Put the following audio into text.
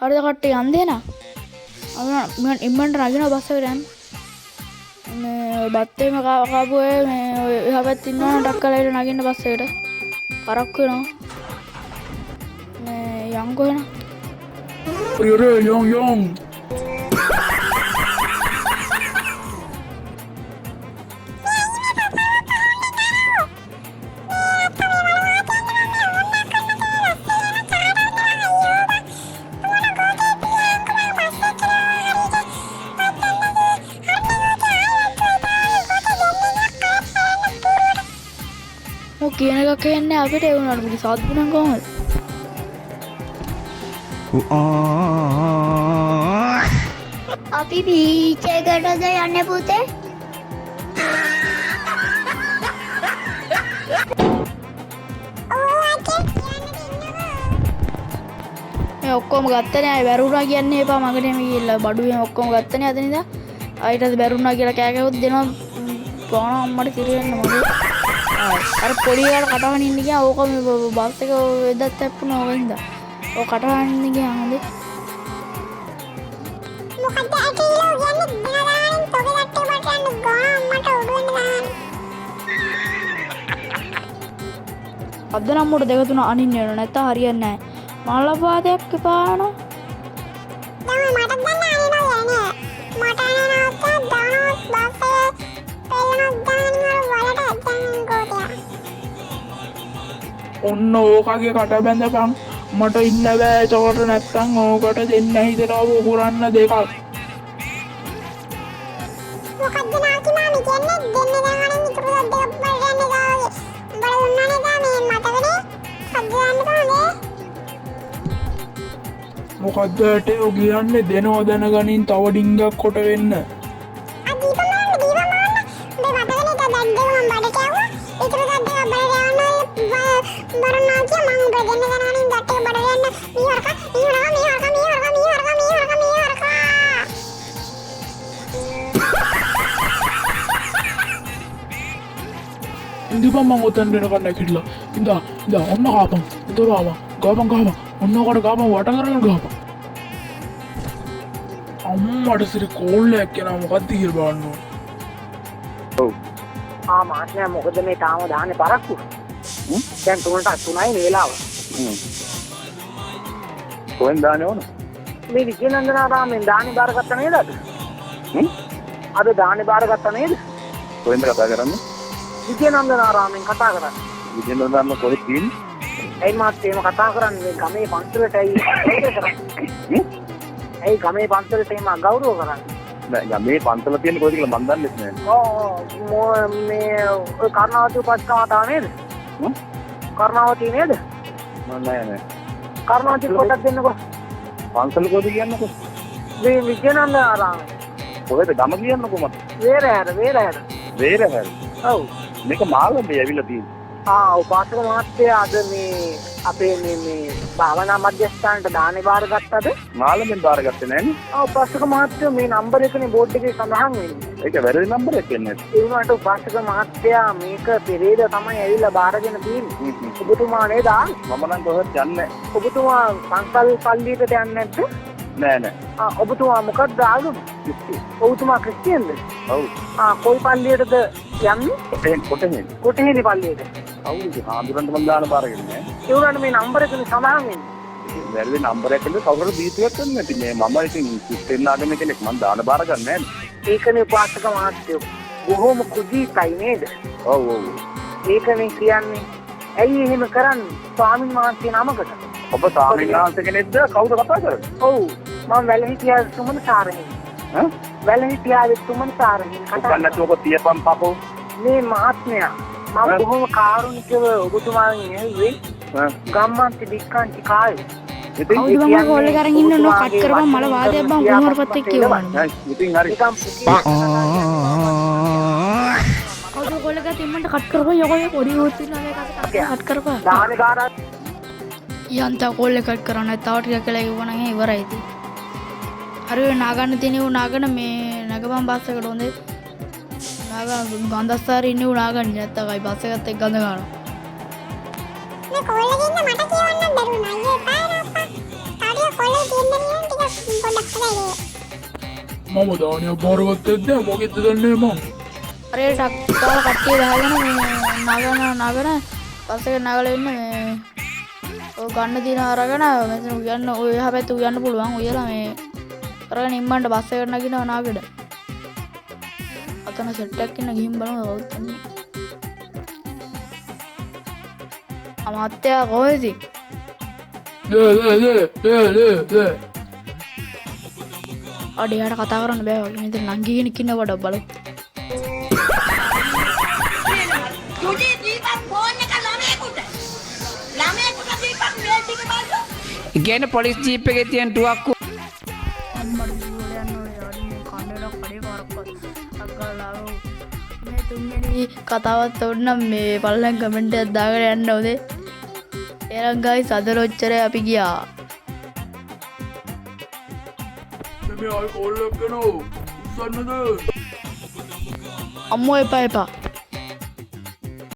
හරිද කට්ටිය යන්නේ නා. මම ඉම්මන්ට නගිනවා බස් එකට යන්න. මේ බත්තේම කාපු අය මේ එහා පැත්තේ ඉන්නවා ටක් කරලා ඉර නගින්න බස් එකට. කරක් වෙනවා. මේ යන්කෝ එන. යරේ යම් කියන එකක් කියන්නේ අපිට ඒ වුණාට මොකද සාද්දුනම් කොහමද? අපි බීච් එකටද යන්නේ පුතේ? මේ ඔක්කොම ගත්තනේ ආයි බැරුණා කියන්නේ එපා මගට එමි ගිහිල්ලා බඩුවෙන් ඔක්කොම ගත්තනේ අද ඉඳලා ආයිත් බැරුණා කියලා කෑ ගැහුවොත් දෙනවා බාන අම්මට කිරෙන්න මගේ අර පොඩි කාල කටවහන ඉන්න ගියා ඕක මේ බස් එක වෙදත් ඇප්පුණා ඕක හින්දා ඕක කටවහන ඉන්න ගියා හොඳේ මොකද ඇකිලෝ යන්නේ බලාගෙන තොගේ ගැට්ටේ මට යන්න ගාන අම්මට උඩ වෙන්න දාන්න අද නම් උඩ දෙක තුන අනින්න වෙනවා නැත්නම් හරියන්නේ නැහැ මලපාදයක් එපානවා දැන් මට දැන් අනිනවා යන්නේ මට අනිනවා දානොත් බස් එක පෙළනක් දානවා වලට දැන් ගෝතියා ඔන්න ඕකගේ කට බැඳපන් මට ඉන්න බෑ ඒකට නැත්තම් ඕකට දෙන්න හිතනවා කරන්න දෙකක් මොකද්ද නාකි මාමි කියන්නේ දෙන්න දැන් අනින් ඉතුරු දෙක බලන්න ගාවේ බල උන්නනේ ගානේ මතකනේ සද්දයන් ගානේ මොකද්ද ඇටේ කියන්නේ දෙනව දැනගනින් තව ඩිංගක් කොට වෙන්න දීපමාන්න මේ මතකනේ දැන් දෙක මම බඩ කෑවා ඉතුරු දෙක බඩ යවන්න බරනා කිය මම උඹ දෙන්න දැන් අනින් ගැටේ බඩ යන්න මීහරක ඉඳපන් මං ඔතන වෙනකන් නැගිටලා ඉඳා ඔන්න ගාපන් ගාපන් ඔන්න ඔකට ගාපන් වට කරගෙන ගාපන් අම්මට සිරි කෝල් එකක් එනවා මොකද්ද කියලා බලන්න ඕන ඔව් මාත්‍යා මොකද මේ තාම දාන්නේ පරක්කු දැන් 3යි වේලාව කොහෙන් දාන්නේ ඕන මේ විජේනන්දනාරාමෙන් දානේ බාරගත්ත නේද අද දානේ බාරගත්ත නේද කොහෙන්ද කතා කරන්නේ විජේනන්දනාරාමෙන් කතා කරන්නේ විජේනන්දනාරාම කොහෙද තියෙන්නේ ඇයි මාත් එහෙම කතා කරන්නේ ගමේ පන්සලට ඇයි ගමේ පන්සලට එහෙම ගෞරව කරන්නේ නෑ ගමේ පන්සල තියෙන්නේ කොහෙද කියලා මන් දන්නේ නැහැ ඔව් මේ ඔය කර්ණාවතී උපස්ථාන නේද කර්ණාවතී නේද මම නෑ කර්ණාවතී පොඩක් දෙන්නකෝ පන්සල කොහෙද කියන්නකෝ මේ විජේනන්දනාරාම කොහෙද ගම කියන්නකෝ මට වේරහැර ඔව් මේක මාළඹේ ඇවිල්ලා තියෙන්නේ උපාසක මහත්තයා අද මේ අපේ මේ භාවනා මධ්‍යස්ථානට දානේ බාරගත්තද මාළඹෙන් බාරගත්තේ නෑනේ උපාසක මහත්තයා මේ නම්බර එකනේ බෝඩ් එකේ සඳහන් වෙන්නේ ඒක වැරදි නම්බර් එකක් වෙන්නේ ඒ වුණාට උපාසක මහත්තයා මේක පෙරේද තමයි ඇවිල්ලා බාරගෙන තියෙන්නේ ඔබතුමා නේද මම නම් කොහෙවත් යන්නේ ඔබතුමා පන්සල් පල්ලියට යන්නේ නැද්ද නෑ ඔබතුමා මොකක්ද ආගම ඔබතුමා ක්‍රිස්තියානිද ඔව් කොයි පල්ලියටද යන්නේ කොටහේනි පල්ලියට කවුරුද හාමුදුරන්ට මම දාන බාරගෙන නෑ ඒ වුණාට මේ නම්බර එකනේ සඳහන් වෙන්නේ වැරදි නම්බර් එකද කවුරුද දීපුවත් නැති මේ මම ඉතින් ක්‍රිස්තියානි ආගමේ කෙනෙක් මම දාන බාර ගන්න නෑනේ ඒකනේ උපාසක මහත්තයෝ බොහොම කුජීතයි නේද ඔව් ඒකනේ කියන්නේ ඇයි එහෙම කරන්නේ ස්වාමීන් වහන්සේ නමකට ඔබ ස්වාමීන් වහන්සේ කෙනෙක්ද කවුද කතා කරන්නේ ඔව් මම වැලහිටියා සුමන සාරහින් වැලහිටියා සුමන සාරහින් කතා නැතුව ඔබ තියපන් පපෝ මේ මහත්මයා මම බොහොම කාරුණිකව ඔබතුමාගෙන් ඇහුවේ ගම්මන්ති දික්කන්ති කායේ ඉතින් මම කෝල් එක අරන් ඉන්න නෝ කට් කරපන් මල වාදයක් බං කුමාරපත් එක්ක කියවන්න ඉතින් හරි කවුද කෝල් එක තිම්මන්ට කට් කරපන් යකෝ පොඩි හොත්තිලා මේ කට් කරපන් දානේ බාරා යන්ත කෝල් එක කට් කරන්න තව ටිකක් කියලා කිව්වනම් ඉවරයි ඉතින් හරි ඔය නාගන්න තියෙනේ උ නාගන මේ නගපන් බස් එකට හොඳේ නාගන ගන්දස්සාරේ ඉන්නේ උ නාගන්න නැත්තම් අයි බස් එකත් එක්ක ගඳ ගන්නවා මේ කෝල් එකේ ඉන්න මට කියවන්න බැරුණා අයියේ පාරක් තාඩිය කොල්ලේ තියෙන ටිකක් පොඩ්ඩක් හදයි. මම දානිය බාරගත්තෙත් නෑ මොකෙද්ද දන්නේ මං. හරියට ටක් ගාලා කට්ටිය ගහගෙන නගන පස්සේ නගලා ඉන්න මේ ඔය ගන්න දින අරගෙන මෙතන උයන්න ඔය එහා පැත්තේ උයන්න පුළුවන් උයලා මේ අරගෙන ඉම්මන්ට බස් එකට නගිනවා නාගෙඩ. අතන සෙට් එකක් ඉන්න ගිහින් බලමු කවුද තන්නේ. අමාත්‍යා කොහෙද? අඩියට කතා කරන්න බෑ වගේ මෙතන නංගි කෙනෙක් ඉන්න කොට බලමු. තුඩි දීපන් ෆෝන් එක ළමයෙකුට දීපන් මේ ටික බලන්න. ඉගෙන පොලිස් ජීප් එකේ තියෙන ටුවක්කු අම්මඩ දුවල යන්න ඕනේ යාළුවෝ මේ කන්නේලා කඩේ පාරක්වත් අක්කලාව මේ තුන්වෙනි කතාවත් ඕන්නම් මේ පල්ලෙන් කමෙන්ට් එකක් දාගෙන යන්න ඕනේ. එහෙනම් ගයිස් අද රොච්චරේ අපි ගියා. මේ ආයි කෝල් එකක් කරනවා උස්සන්නද අම්මෝ එපා